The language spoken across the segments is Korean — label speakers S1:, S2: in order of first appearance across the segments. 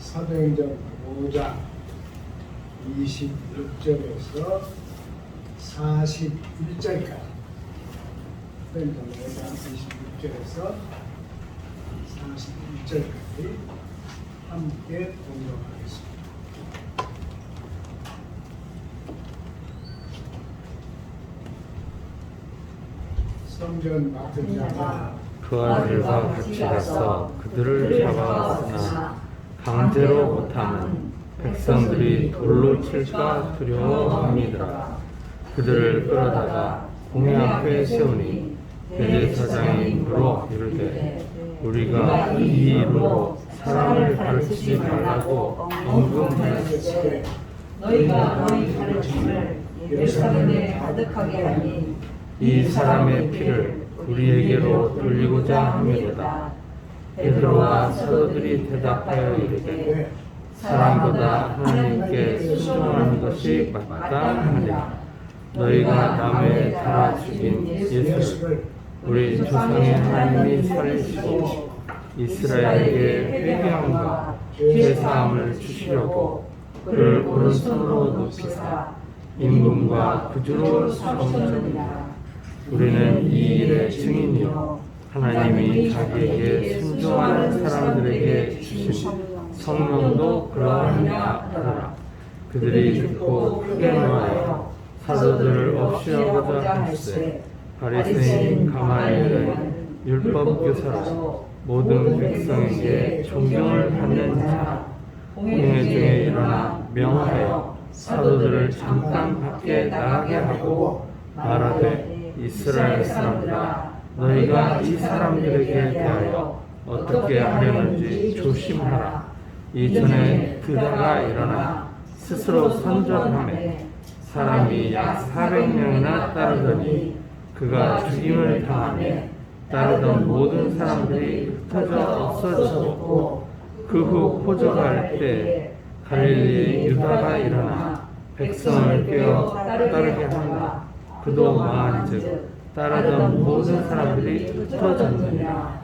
S1: 사도행전 5장 26절에서 41절까지 사도행전 5장 26절에서 41절까지 함께 공독하겠습니다. 성전 맡은 자가
S2: 그 아들과 같이 가서 그들을 잡아왔으나 강제로 못하면 백성들이 돌로 칠까 두려워함이더라. 그들을 끌어다가 공회 앞에 세우니 대제사장이 물어 이르되 우리가 이 이름으로 사람을 가르치지 말라고 언급하였으되
S3: 너희가 너희 가르침을 예루살렘에 가득하게 하니
S2: 이 사람의 피를 우리에게로 돌리고자 함이로다. 베드로와 사도들이 대답하여 이르되 사람보다 하나님께 순종하는 것이 마땅하냐. 너희가 남의 달아 죽인 예수를 우리 조상의 하나님이 살리시고 이스라엘에게 회개함과 죄사함을 주시려고 그를 오른손으로 높이사 임금과 구주로 삼으셨느니라. 우리는 이 일의 증인이요 하나님이 자기에게 순종하는 사람들에게 주신 성령도 그러하니라 하더라. 그들이 듣고 크게 놀라여 사도들을 없이하고자 하시되 바리새인 가말리엘은 율법 교사로 모든 백성에게 존경을 받는 자 공회 중에 일어나 명하여 사도들을 잠깐 밖에 나가게 하고 말하되 이스라엘 사람들아 너희가 이 사람들에게 대하여 어떻게 하려는지 조심하라. 이전에 드다가 일어나 스스로 선전하매 사람이 약 400명이나 따르더니 그가 죽임을 당하며 따르던 모든 사람들이 흩어져 없어졌고 그 후 포도갈 때 갈릴리의 유다가 일어나 백성을 깨어 따르게 한다. 그도 망한즉 따르던 모든 사람들이 흩어졌느니라.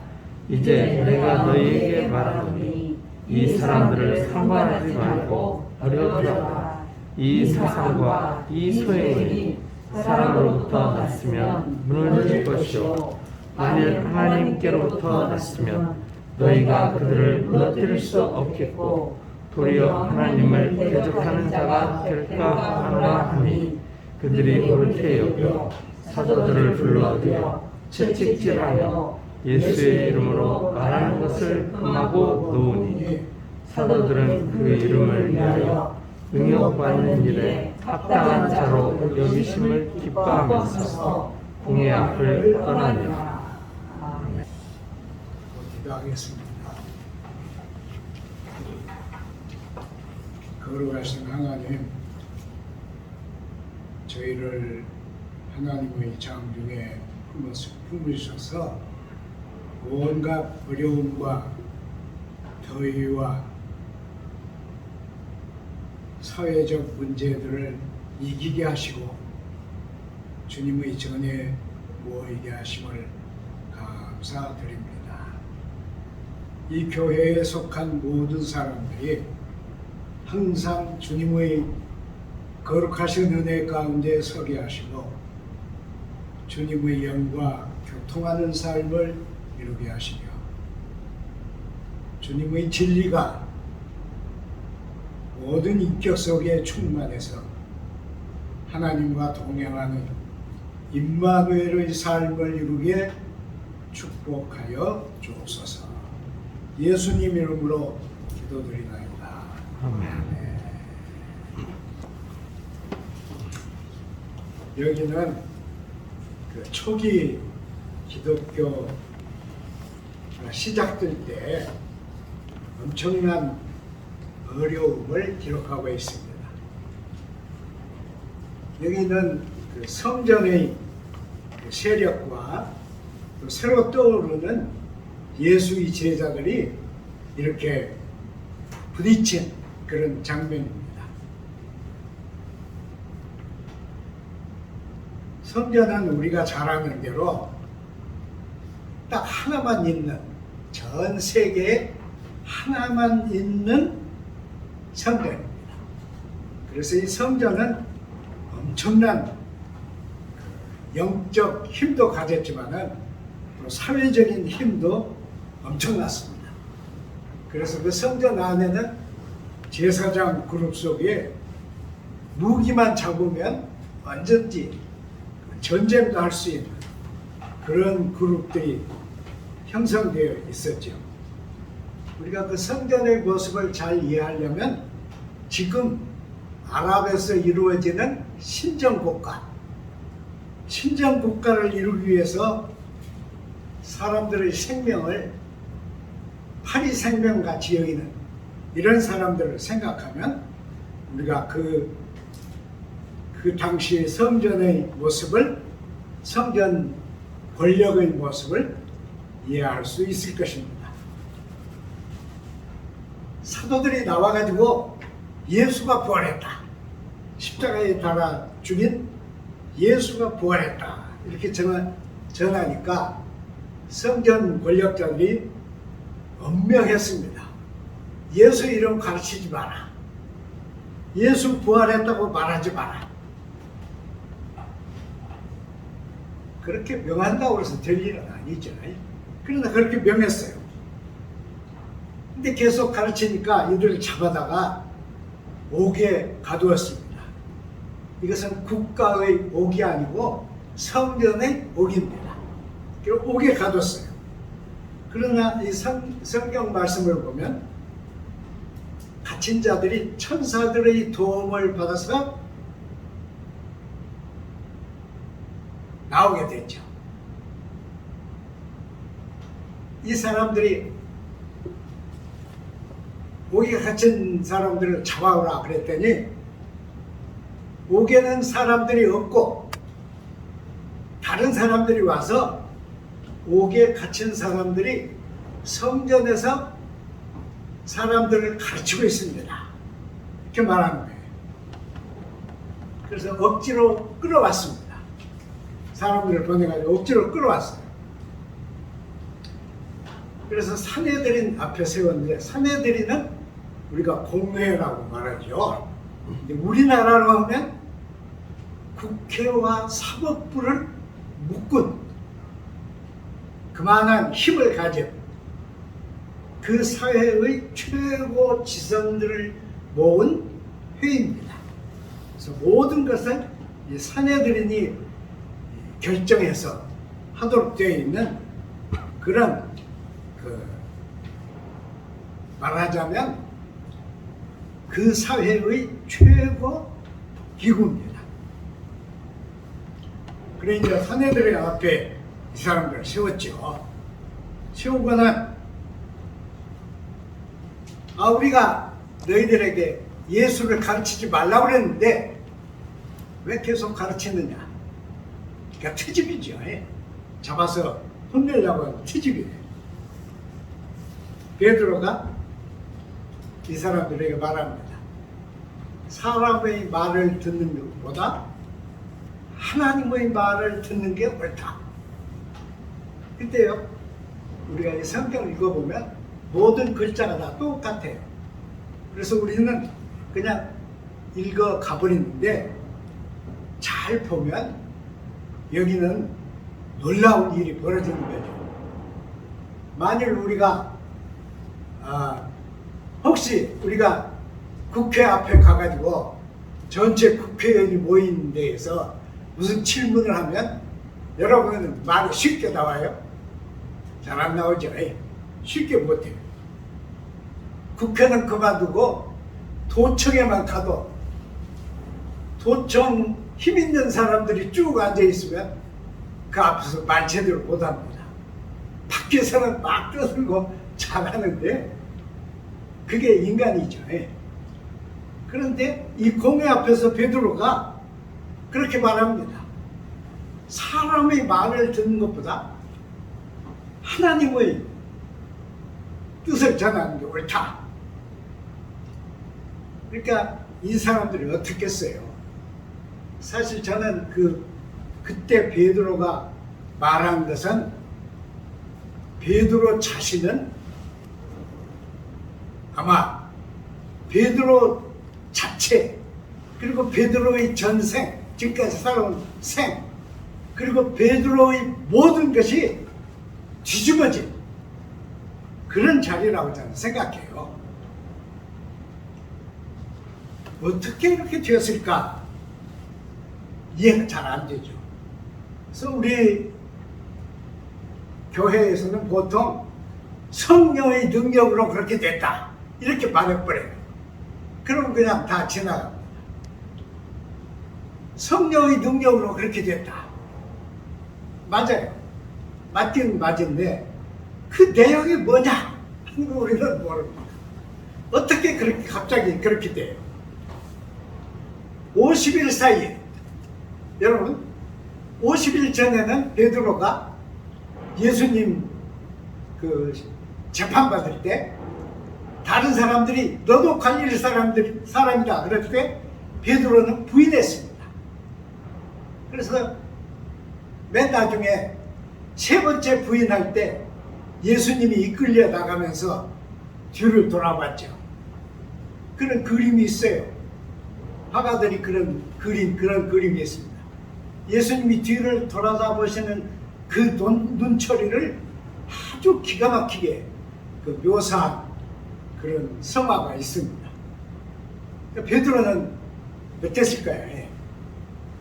S2: 이제 내가 너희에게 말하노니 이 사람들을 상관하지 말고 버려두라. 이 사상과 이 소행이 사람으로부터 났으면 무너질 것이요 만일 하나님께로부터 났으면 너희가 그들을 무너뜨릴 수 없겠고 도리어 하나님을 대적하는 자가 될까 하노라 하니 그들이 옳게 여겨 사도들을 불러들여 채찍질하며 예수의 이름으로 말하는 것을 금하고 놓으니 사도들은 그 이름을 위하여 능욕받는 일에 합당한 자로 여기심을 기뻐하면서 공회 앞을 떠나니라.
S1: 기도하겠습니다. 거룩하신 하나님, 저희를 하나님의 장중에 품으셔서 온갖 어려움과 더위와 사회적 문제들을 이기게 하시고 주님의 전에 모이게 하심을 감사드립니다. 이 교회에 속한 모든 사람들이 항상 주님의 거룩하신 은혜 가운데 서게 하시고 주님의 영과 교통하는 삶을 이루게 하시며 주님의 진리가 모든 인격 속에 충만해서 하나님과 동행하는 임마누엘의 삶을 이루게 축복하여 주옵소서. 예수님 이름으로 기도드리나이다.
S2: 아멘.
S1: 여기는 그 초기 기독교 시작될 때 엄청난 어려움을 기록하고 있습니다. 여기는 그 성전의 세력과 또 새로 떠오르는 예수의 제자들이 이렇게 부딪힌 그런 장면입니다. 성전은 우리가 잘 아는 대로 딱 하나만 있는, 전 세계에 하나만 있는 성전입니다. 그래서 이 성전은 엄청난 영적 힘도 가졌지만은 또 사회적인 힘도 엄청났습니다. 그래서 그 성전 안에는 제사장 그룹 속에 무기만 잡으면 언제든지 전쟁도 할 수 있는 그런 그룹들이 형성되어 있었죠. 우리가 그 성전의 모습을 잘 이해하려면 지금 아랍에서 이루어지는 신정국가를 이루기 위해서 사람들의 생명을 파리생명같이 여기는 이런 사람들을 생각하면 우리가 그 당시의 성전의 모습을, 성전 권력의 모습을 이해할 수 있을 것입니다. 사도들이 나와가지고 예수가 부활했다, 십자가에 달아 죽인 예수가 부활했다 이렇게 전하니까 성전 권력자들이 엄명했습니다. 예수 이름 가르치지 마라. 예수 부활했다고 말하지 마라. 그렇게 명한다고 해서 될 일은 아니죠. 그러나 그렇게 명했어요. 근데 계속 가르치니까 이들을 잡아다가 옥에 가두었습니다. 이것은 국가의 옥이 아니고 성전의 옥입니다. 그리고 옥에 가뒀어요. 그러나 이 성경 말씀을 보면 갇힌 자들이 천사들의 도움을 받아서 나오게 됐죠. 이 사람들이 옥에 갇힌 사람들을 잡아오라 그랬더니 옥에는 사람들이 없고 다른 사람들이 와서 옥에 갇힌 사람들이 성전에서 사람들을 가르치고 있습니다. 이렇게 말하는 거예요. 그래서 억지로 끌어왔습니다. 사람들을 보내가지고 억지로 끌어왔어요. 그래서 사내들인 앞에 세웠는데, 사내들이는 우리가 공회라고 말하죠. 근데 우리나라로 하면 국회와 사법부를 묶은 그만한 힘을 가진 그 사회의 최고 지성들을 모은 회의입니다. 그래서 모든 것을 이 사내들인이 결정해서 하도록 되어 있는 그런 말하자면 그 사회의 최고 기구입니다. 그래 이제 사내들의 앞에 이 사람들을 세웠죠. 세우고는 우리가 너희들에게 예수를 가르치지 말라고 그랬는데 왜 계속 가르치느냐. 그러니까 트집이죠. 잡아서 혼내려고 하는 트집이에요. 베드로가 이 사람들에게 말합니다. 사람의 말을 듣는 것보다 하나님의 말을 듣는 게 옳다. 그때요, 우리가 이 성경을 읽어보면 모든 글자가 다 똑같아요. 그래서 우리는 그냥 읽어 가버리는데 잘 보면 여기는 놀라운 일이 벌어지는 거죠. 만일 우리가 혹시 우리가 국회 앞에 가가지고 전체 국회의원이 모인 데에서 무슨 질문을 하면 여러분은 말이 쉽게 나와요? 잘 안 나오죠. 쉽게 못해요. 국회는 그만두고 도청에만 가도 도청 힘 있는 사람들이 쭉 앉아있으면 그 앞에서 말 제대로 못합니다. 밖에서는 막 떠들고 잘하는데 그게 인간이죠. 그런데 이 공회 앞에서 베드로가 그렇게 말합니다. 사람의 말을 듣는 것보다 하나님의 뜻을 전하는 게 옳다. 그러니까 이 사람들이 어떻게 했어요? 사실 저는 그때 베드로가 말한 것은 베드로 자신은 아마 베드로 자체, 그리고 베드로의 전생, 지금까지 살아온 생, 그리고 베드로의 모든 것이 뒤집어진 그런 자리라고 저는 생각해요. 어떻게 이렇게 되었을까? 이해가 잘 안 되죠. 그래서 우리 교회에서는 보통 성령의 능력으로 그렇게 됐다 이렇게 말해버려요. 그러면 그냥 다 지나갑니다. 성령의 능력으로 그렇게 됐다. 맞아요. 맞긴 맞은데 그 내용이 뭐냐 하는 거 우리는 모릅니다. 어떻게 그렇게 갑자기 그렇게 돼요? 50일 사이에, 여러분 50일 전에는 베드로가 예수님 그 재판받을 때 다른 사람들이 너도 갈릴리 사람이다 그럴 때 베드로는 부인했습니다. 그래서 맨 나중에 세 번째 부인할 때 예수님이 이끌려 나가면서 뒤를 돌아봤죠. 그런 그림이 있어요. 화가들이 그런 그림이 있습니다. 예수님이 뒤를 돌아다보시는 그 눈초리를 아주 기가 막히게 그 묘사한 그런 성화가 있습니다. 베드로는 어땠을까요? 예.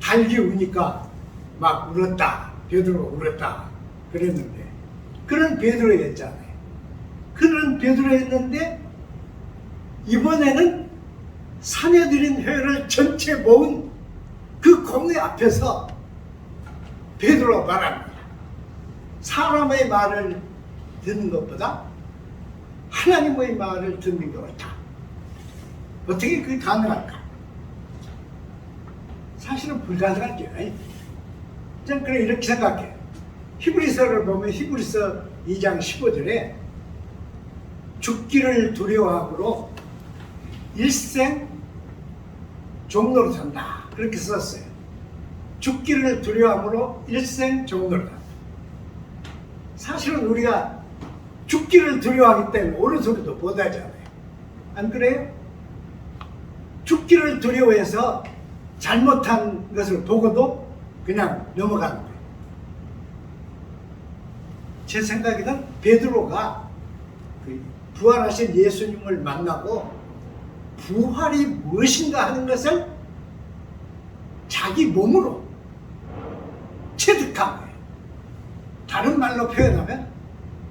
S1: 달기 우니까 막 울었다. 베드로가 울었다. 그랬는데 그런 베드로였잖아요. 그런 베드로였는데 이번에는 사내들인 회를 전체 모은 그 공회 앞에서 베드로가 말합니다. 사람의 말을 듣는 것보다 하나님의 말을 듣는 게 옳다. 어떻게 그게 가능할까? 사실은 불가능하죠. 저는 그래 이렇게 생각해요. 히브리서를 보면 히브리서 2장 15절에 죽기를 두려워함으로 일생 종로로 산다. 그렇게 썼어요. 죽기를 두려워함으로 일생 종로로 산다. 사실은 우리가 죽기를 두려워하기 때문에 옳은 소리도 못 하잖아요. 안 그래요? 죽기를 두려워해서 잘못한 것을 보고도 그냥 넘어가는 거예요. 제 생각에는 베드로가 그 부활하신 예수님을 만나고 부활이 무엇인가 하는 것을 자기 몸으로 체득한 거예요. 다른 말로 표현하면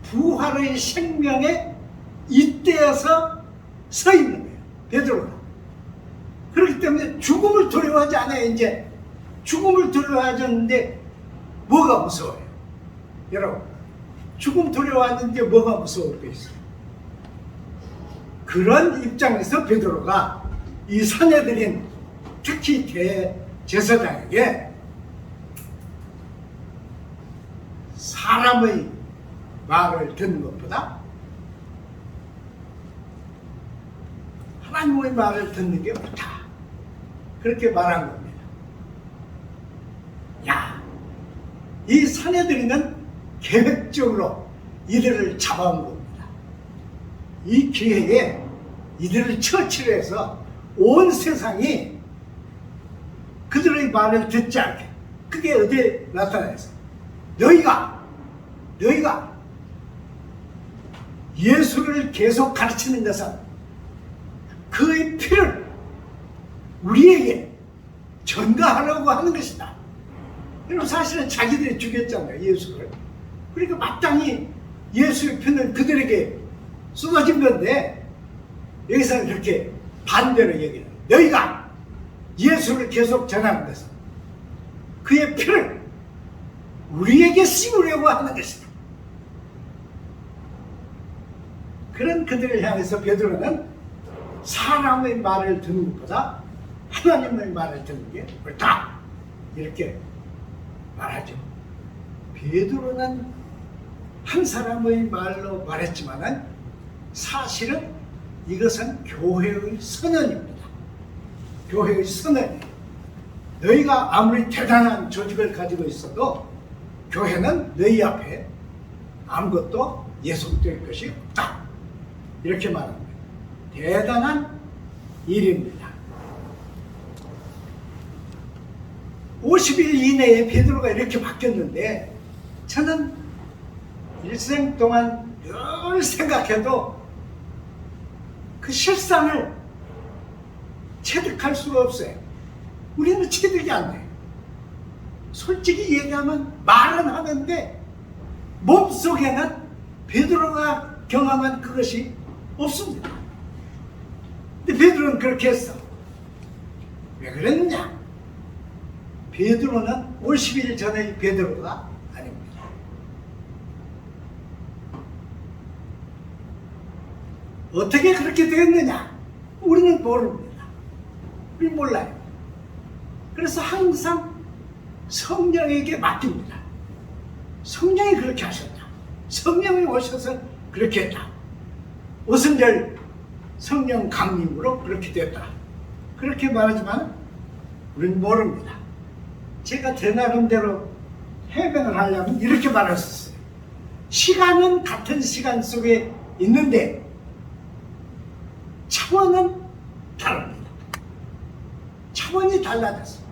S1: 부활의 생명에 잇대어서 서 있는 거예요. 베드로가. 그렇기 때문에 죽음을 두려워하지 않아요. 이제 죽음을 두려워하셨는데 뭐가 무서워요? 여러분, 죽음 두려워하는데 뭐가 무서울 게 있어요? 그런 입장에서 베드로가 이 사내들인 특히 대제사장에게 사람의 말을 듣는 것보다 하나님의 말을 듣는 게 옳다. 그렇게 말한 겁니다. 야, 이 사내들이는 계획적으로 이들을 잡아온 겁니다. 이 기회에 이들을 처치를 해서 온 세상이 그들의 말을 듣지 않게. 그게 어디에 나타나서 너희가 예수를 계속 가르치는 것은 그의 피를 우리에게 전가하려고 하는 것이다. 여러분, 사실은 자기들이 죽였잖아요, 예수를. 그러니까 마땅히 예수의 피는 그들에게 쏟아진 건데 여기서는 그렇게 반대로 얘기해요. 너희가 예수를 계속 전하는 것은 그의 피를 우리에게 씌우려고 하는 것이다. 그런 그들을 향해서 베드로는 사람의 말을 듣는 것보다 하나님의 말을 듣는 게 옳다. 이렇게 말하죠. 베드로는 한 사람의 말로 말했지만은 사실은 이것은 교회의 선언입니다. 교회의 선언이에요. 너희가 아무리 대단한 조직을 가지고 있어도 교회는 너희 앞에 아무것도 예속될 것이 없다. 이렇게 말합니다. 대단한 일입니다. 50일 이내에 베드로가 이렇게 바뀌었는데 저는 일생 동안 늘 생각해도 그 실상을 체득할 수가 없어요. 우리는 체득이 안 돼요. 솔직히 얘기하면 말은 하는데 몸속에는 베드로가 경험한 그것이 없습니다. 근데 베드로는 그렇게 했어. 왜 그랬느냐? 베드로는 50일 전의 베드로가 아닙니다. 어떻게 그렇게 됐느냐? 우리는 모릅니다. 우리 몰라요. 그래서 항상 성령에게 맡깁니다. 성령이 그렇게 하셨다. 성령이 오셔서 그렇게 했다. 오순절 성령 강림으로 그렇게 됐다. 그렇게 말하지만 우리는 모릅니다. 제가 제 나름대로 해명을 하려면 이렇게 말했었어요. 시간은 같은 시간 속에 있는데 차원은 다릅니다. 차원이 달라졌어요.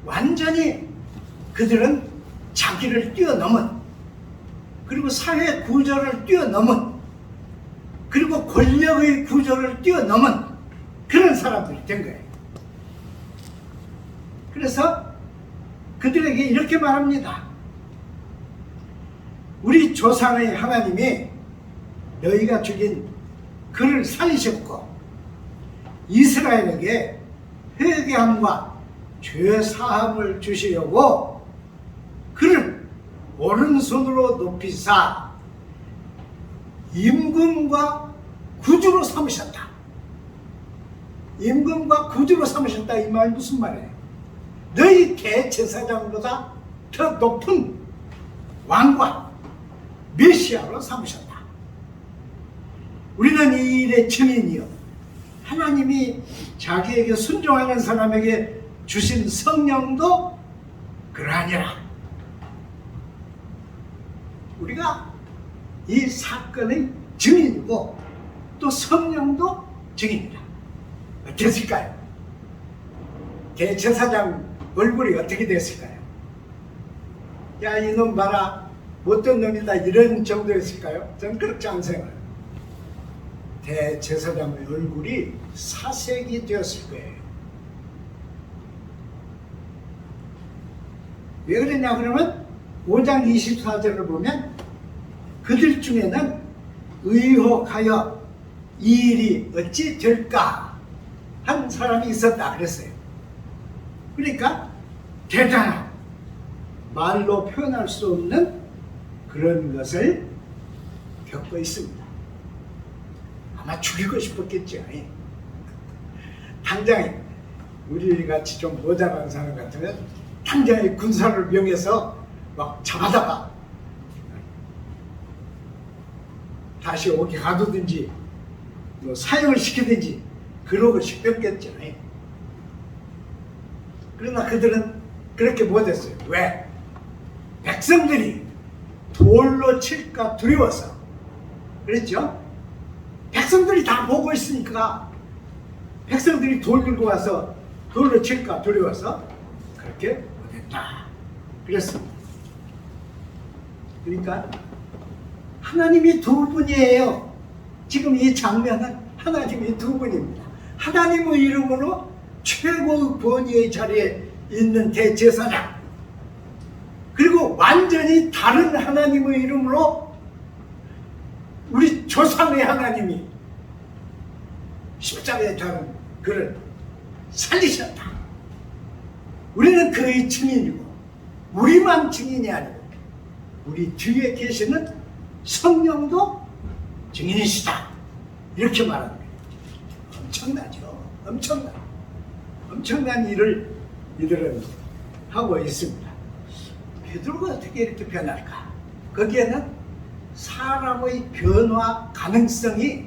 S1: 완전히 그들은 자기를 뛰어넘은, 그리고 사회 구조를 뛰어넘은, 그리고 권력의 구조를 뛰어넘은 그런 사람들이 된 거예요. 그래서 그들에게 이렇게 말합니다. 우리 조상의 하나님이 너희가 죽인 그를 살리셨고 이스라엘에게 회개함과 죄 사함을 주시려고 그를 오른손으로 높이사 임금과 구주로 삼으셨다. 임금과 구주로 삼으셨다. 이 말 무슨 말이에요? 너희 대제사장보다 더 높은 왕과 메시아로 삼으셨다. 우리는 이 일의 증인이요, 하나님이 자기에게 순종하는 사람에게 주신 성령도 그러하니라. 우리가 이 사건의 증인이고 또 성령도 증인이다. 어땠을까요? 대제사장 얼굴이 어떻게 됐을까요? 야, 이놈 봐라, 못된 놈이다, 이런 정도였을까요? 저는 그렇지 않은 생각을. 대제사장의 얼굴이 사색이 되었을 거예요. 왜 그랬냐 그러면 5장 24절을 보면 그들 중에는 의혹하여 이 일이 어찌 될까 한 사람이 있었다 그랬어요. 그러니까 대단한, 말로 표현할 수 없는 그런 것을 겪고 있습니다. 아마 죽이고 싶었겠죠. 당장에 우리 같이 좀 모자란 사람 같으면 당장에 군사를 명해서 막 잡아다가 다시 오게 가두든지 뭐 사형을 시키든지 그러고 싶었겠죠. 그러나 그들은 그렇게 못했어요. 왜? 백성들이 돌로 칠까 두려워서. 그랬죠? 백성들이 다 보고 있으니까 백성들이 돌 들고 와서 돌로 칠까 두려워서 그렇게 못했다. 그랬습니다. 그러니까 하나님이 두 분이에요. 지금 이 장면은 하나님이 두 분입니다. 하나님의 이름으로 최고의 권위의 자리에 있는 대제사장, 그리고 완전히 다른 하나님의 이름으로 우리 조상의 하나님이 십자가에 달은 그를 살리셨다. 우리는 그의 증인이고, 우리만 증인이 아니고 우리 뒤에 계시는 성령도 증인이시다. 이렇게 말합니다. 엄청나죠. 엄청난 일을 이들은 하고 있습니다. 베드로가 어떻게 이렇게 변할까? 거기에는 사람의 변화 가능성이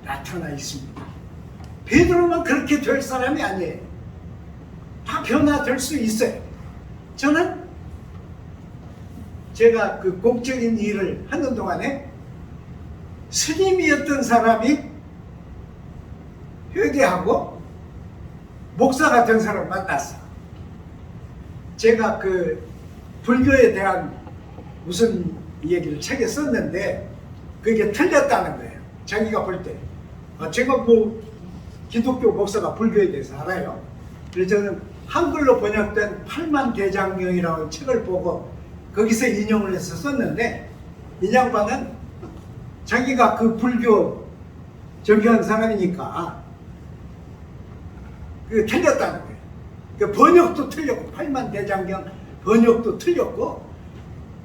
S1: 나타나 있습니다. 베드로만 그렇게 될 사람이 아니에요. 다 변화될 수 있어요. 저는 제가 그 공적인 일을 하는 동안에 스님이었던 사람이 회개하고 목사 같은 사람 만났어. 제가 그 불교에 대한 무슨 얘기를 책에 썼는데 그게 틀렸다는 거예요. 자기가 볼 때. 제가 뭐 기독교 목사가 불교에 대해서 알아요. 그래서 저는 한글로 번역된 팔만대장경이라는 책을 보고 거기서 인용을 해서 썼는데 이 양반은 자기가 그 불교 정교한 사람이니까 그 틀렸다는 거예요. 그 번역도 틀렸고 팔만대장경 번역도 틀렸고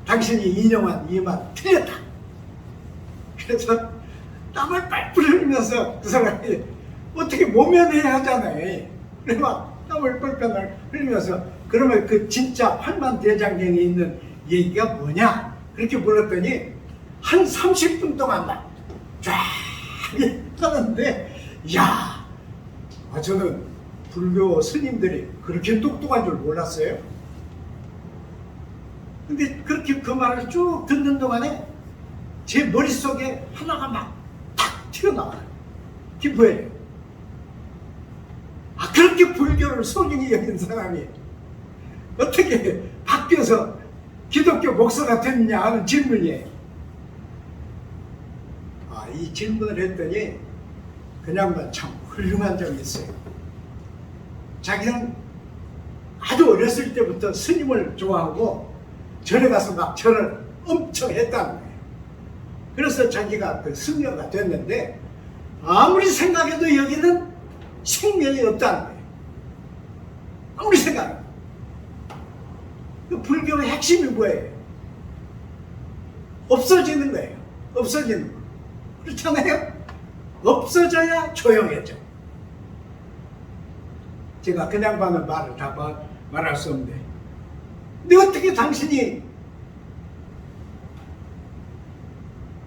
S1: 당신이 인용한 이 말 틀렸다. 그래서 땀을 빨빨 흘리면서 그 사람이 어떻게 모면해야 하잖아요. 그래 막 땀을 뻘뻘 흘리면서 그러면 그 진짜 팔만대장경에 있는 얘기가 뭐냐? 그렇게 물었더니 한 30분 동안만 쫙 하는데 야, 저는 불교 스님들이 그렇게 똑똑한 줄 몰랐어요. 근데 그렇게 그 말을 쭉 듣는 동안에 제 머릿속에 하나가 막 탁 튀어나와요. 그게 뭐예요? 그렇게 불교를 소중히 여긴 사람이 어떻게 바뀌어서 기독교 목사가 됐냐 하는 질문이에요. 이 질문을 했더니 그냥만 참 훌륭한 점이 있어요. 자기는 아주 어렸을 때부터 스님을 좋아하고 절에 가서 막 절을 엄청 했다는 거예요. 그래서 자기가 그 승려가 됐는데 아무리 생각해도 여기는 생명이 없다는 거예요. 아무리 생각해도. 그 불교의 핵심이 뭐예요? 없어지는 거예요. 없어지는 거. 그렇잖아요? 없어져야 조용해져. 제가 그냥 받는 말을 다 말할 수 없는데 근데 어떻게 당신이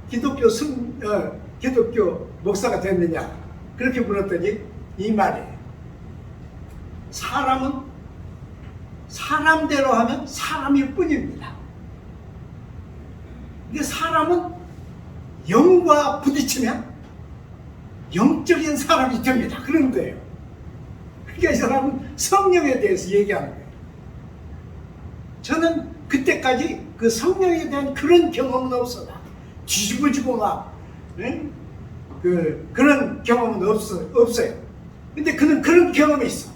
S1: 기독교 목사가 됐느냐 그렇게 물었더니 이 말이에요. 사람은 사람대로 하면 사람일 뿐입니다. 근데 사람은 영과 부딪히면 영적인 사람이 됩니다. 그런 거예요. 그러니까 이 사람은 성령에 대해서 얘기하는 거예요. 저는 그때까지 그 성령에 대한 그런 경험은 없었다. 뒤집어지고 막 그런 경험은 없어요. 근데 그는 그런 경험이 있어.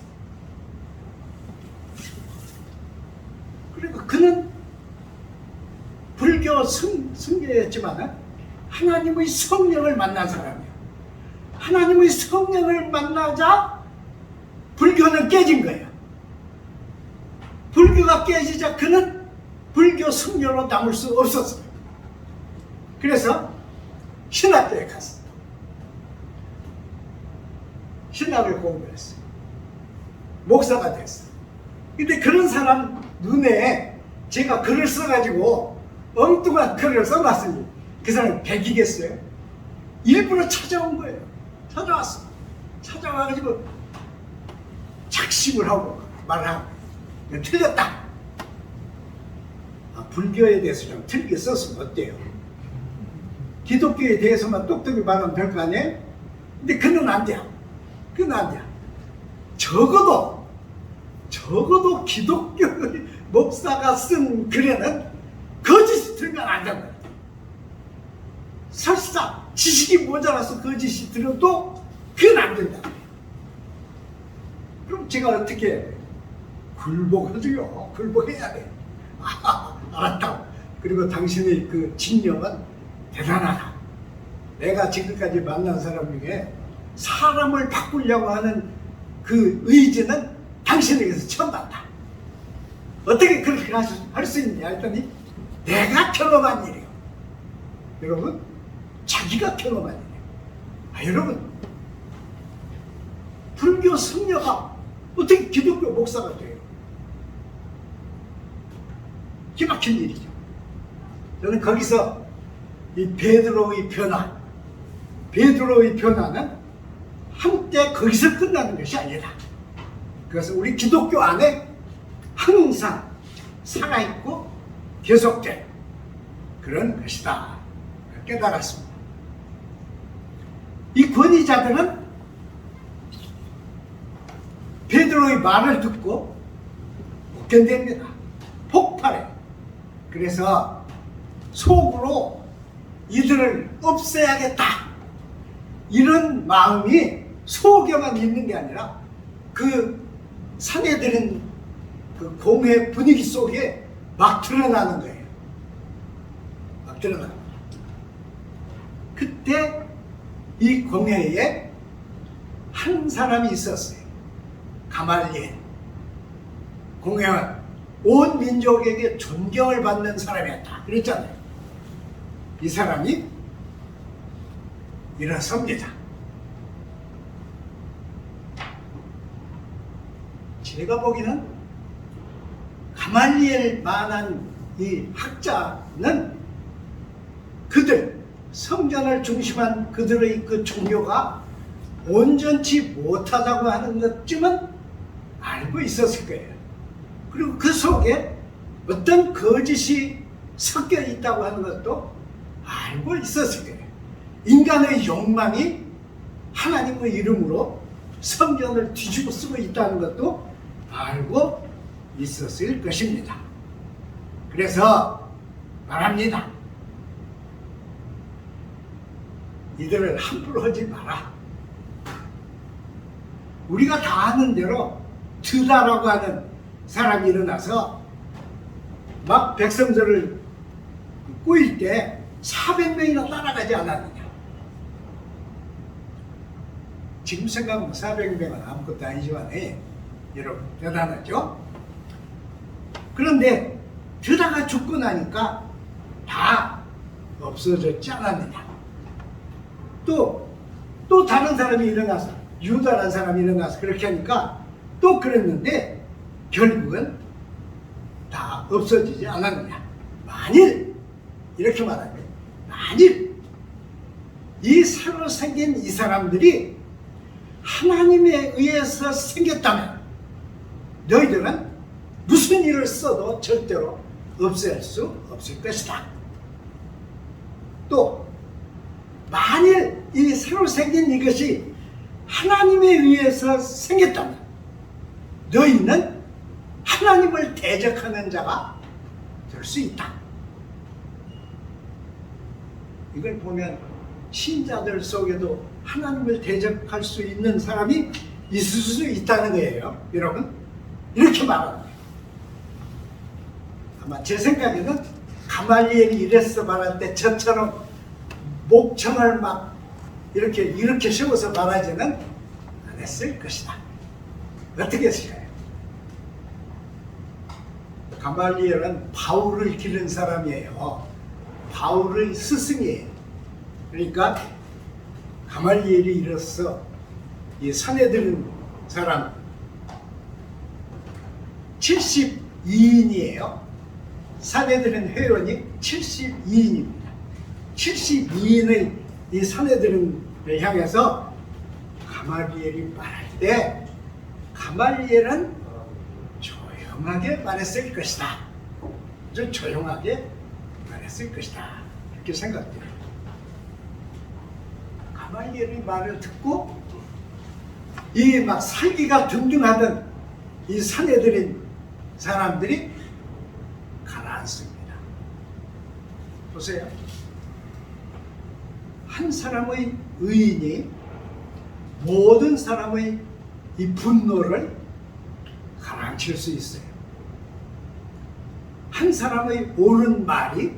S1: 그리고 그는 불교 승려였지만 하나님의 성령을 만난 사람이에요. 하나님의 성령을 만나자 불교는 깨진 거예요. 불교가 깨지자 그는 불교 승려로 남을 수 없었어요. 그래서 신학교에 갔어요. 신학을 공부했어요. 목사가 됐어요. 근데 그런 사람 눈에 제가 글을 써가지고 엉뚱한 글을 써놨으니 그 사람이 백이겠어요? 일부러 찾아온 거예요. 찾아왔어. 찾아와가지고 작심을 하고 말을 하고 틀렸다. 불교에 대해서 좀 틀리게 썼으면 어때요? 기독교에 대해서만 똑똑히 말하면 될 거 아니에요? 근데 그는 안 돼. 그는 안 돼. 적어도 기독교 목사가 쓴 글에는 거짓이 들면 안 된다. 설사 지식이 모자라서 거짓이 들어도 그건 안 된다. 그럼 제가 어떻게 해야 돼? 굴복하죠. 굴복해야 돼. 알았다. 그리고 당신의 그 진념은 대단하다. 내가 지금까지 만난 사람 중에 사람을 바꾸려고 하는 그 의지는 당신에게서 처음 봤다. 어떻게 그렇게 할 수 있냐 했더니 내가 경험한 일이에요. 여러분, 자기가 경험한 일이에요. 여러분, 불교 승려가 어떻게 기독교 목사가 돼요? 기막힌 일이죠. 저는 거기서 이 베드로의 변화는 한때 거기서 끝나는 것이 아니다. 그래서 우리 기독교 안에 항상 살아있고 계속된 그런 것이다. 깨달았습니다. 선지자들은 베드로의 말을 듣고 못 견딥니다. 폭발해. 그래서 속으로 이들을 없애야겠다. 이런 마음이 속에만 있는 게 아니라 그 산에들은 그 공회 분위기 속에 막 드러나는 거예요. 막 드러나는 거예요. 그때 이 공회에 한 사람이 있었어요. 가말리엘. 공회는 온 민족에게 존경을 받는 사람이었다. 그랬잖아요. 이 사람이 일어섭니다. 제가 보기에는 가말리엘 만한 이 학자는 그들, 성전을 중심한 그들의 그 종교가 온전치 못하다고 하는 것쯤은 알고 있었을 거예요. 그리고 그 속에 어떤 거짓이 섞여 있다고 하는 것도 알고 있었을 거예요. 인간의 욕망이 하나님의 이름으로 성전을 뒤집어 쓰고 있다는 것도 알고 있었을 것입니다. 그래서 말합니다. 이들을 함부로 하지 마라. 우리가 다 아는 대로 드다라고 하는 사람이 일어나서 막 백성들을 꼬일 때 400명이나 따라가지 않았느냐. 지금 생각하면 400명은 아무것도 아니지만 여러분 대단하죠? 그런데 드다가 죽고 나니까 다 없어졌지 않았느냐. 또 다른 사람이 일어나서 유다라는 사람이 일어나서 그렇게 하니까 또 그랬는데 결국은 다 없어지지 않았느냐. 만일 이렇게 말하면 만일 이 새로 생긴 이 사람들이 하나님에 의해서 생겼다면 너희들은 무슨 일을 써도 절대로 없앨 수 없을 것이다. 또 만일 이 새로 생긴 이것이 하나님에 의해서 생겼다면 너희는 하나님을 대적하는 자가 될 수 있다. 이걸 보면 신자들 속에도 하나님을 대적할 수 있는 사람이 있을 수 있다는 거예요. 여러분 이렇게 말하는 거예요. 아마 제 생각에는 가말리엘이 이래서 말할 때 저처럼 목청을 막 이렇게 세워서 말하지는 않았을 것이다. 어떻게 했을까요? 가말리엘은 바울을 기른 사람이에요. 바울의 스승이에요. 그러니까 가말리엘이 이로써 이 산에드린 사람 72인이에요. 산에드린 회원이 72인입니다. 72인의 이 산에드린을 향해서 가말리엘이 말할 때 가말리엘은 조용하게 말했을 것이다. 아주 조용하게 말했을 것이다. 이렇게 생각돼요. 가말리엘의 말을 듣고 이 막 살기가 등등하던 이 산에드린 사람들이 가라앉습니다. 보세요. 한 사람의 의인이 모든 사람의 이 분노를 가라앉힐 수 있어요. 한 사람의 옳은 말이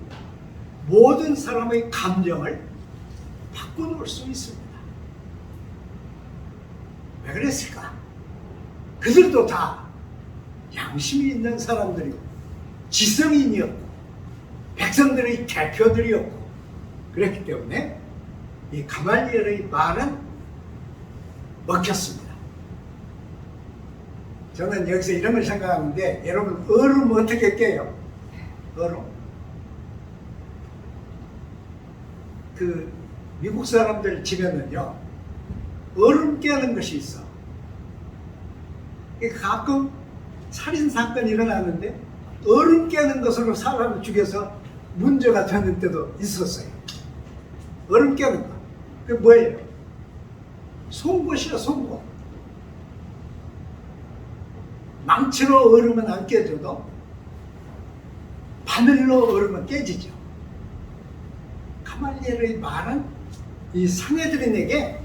S1: 모든 사람의 감정을 바꿔놓을 수 있습니다. 왜 그랬을까? 그들도 다 양심이 있는 사람들이고 지성인이었고 백성들의 대표들이었고 그랬기 때문에 이 가말리엘의 말은 먹혔습니다. 저는 여기서 이런 걸 생각하는데 여러분 얼음 어떻게 깨요? 얼음. 그 미국 사람들 집에는요 얼음 깨는 것이 있어. 가끔 살인 사건이 일어나는데 얼음 깨는 것으로 사람을 죽여서 문제가 되는 때도 있었어요. 얼음 깨는 거. 그게 뭐예요? 송곳이야, 송곳. 망치로 얼으면 안 깨져도 바늘로 얼으면 깨지죠. 가말리엘의 말은 이 상해들인에게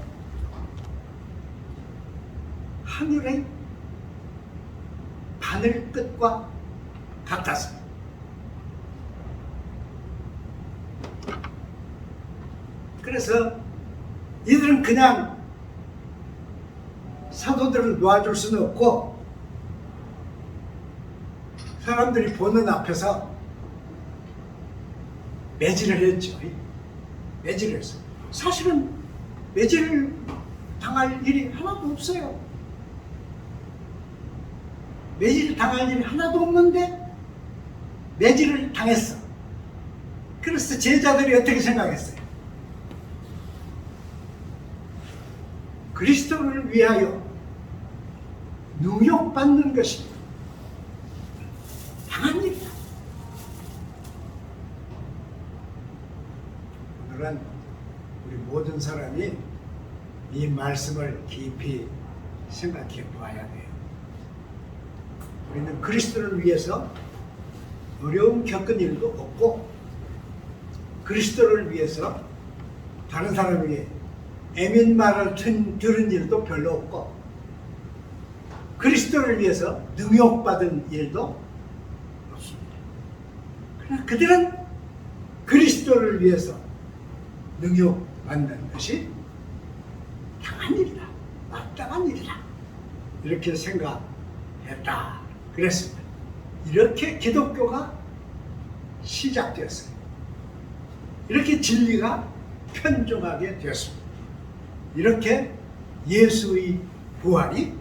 S1: 하늘의 바늘 끝과 같았어요. 그래서 이들은 그냥 사도들을 놓아줄 수는 없고 사람들이 보는 앞에서 매질을 했죠. 매질을 했어요. 사실은 매질을 당할 일이 하나도 없어요. 매질을 당할 일이 하나도 없는데 매질을 당했어. 그래서 제자들이 어떻게 생각했어요? 그리스도를 위하여 능욕받는 것이 당한 일이다. 오늘은 우리 모든 사람이 이 말씀을 깊이 생각해 보아야 돼요. 우리는 그리스도를 위해서 어려움 겪은 일도 없고 그리스도를 위해서 다른 사람에게 애민 말을 들은 일도 별로 없고 그리스도를 위해서 능욕받은 일도 없습니다. 그러나 그들은 그리스도를 위해서 능욕받는 것이 당한 일이다, 마땅한 일이다, 이렇게 생각했다 그랬습니다. 이렇게 기독교가 시작되었어요. 이렇게 진리가 편중하게 되었습니다. 이렇게 예수의 부활이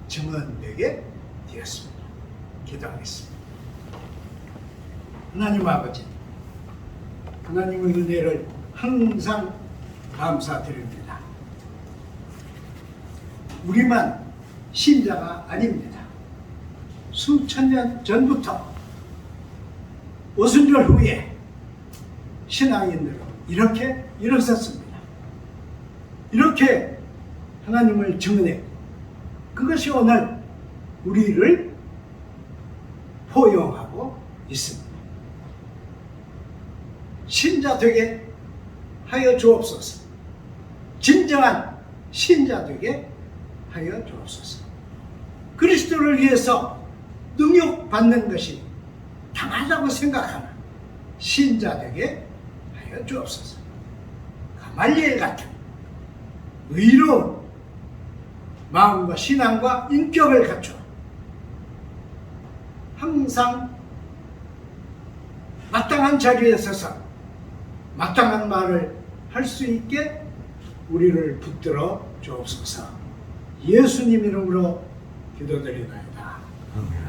S1: 증언되게 되었습니다. 기도하겠습니다. 하나님 아버지, 하나님의 은혜를 항상 감사드립니다. 우리만 신자가 아닙니다. 수천 년 전부터 오순절 후에 신앙인들은 이렇게 일어섰습니다. 이렇게 하나님을 증언했고 그것이 오늘 우리를 포용하고 있습니다. 신자 되게 하여 주옵소서. 진정한 신자 되게 하여 주옵소서. 그리스도를 위해서 능욕받는 것이 당하다고 생각하는 신자 되게 하여 주옵소서. 가말리엘 같은 의로운 마음과 신앙과 인격을 갖추어 항상 마땅한 자리에 서서 마땅한 말을 할 수 있게 우리를 붙들어 주옵소서. 예수님 이름으로 기도드리나이다.
S2: 아멘.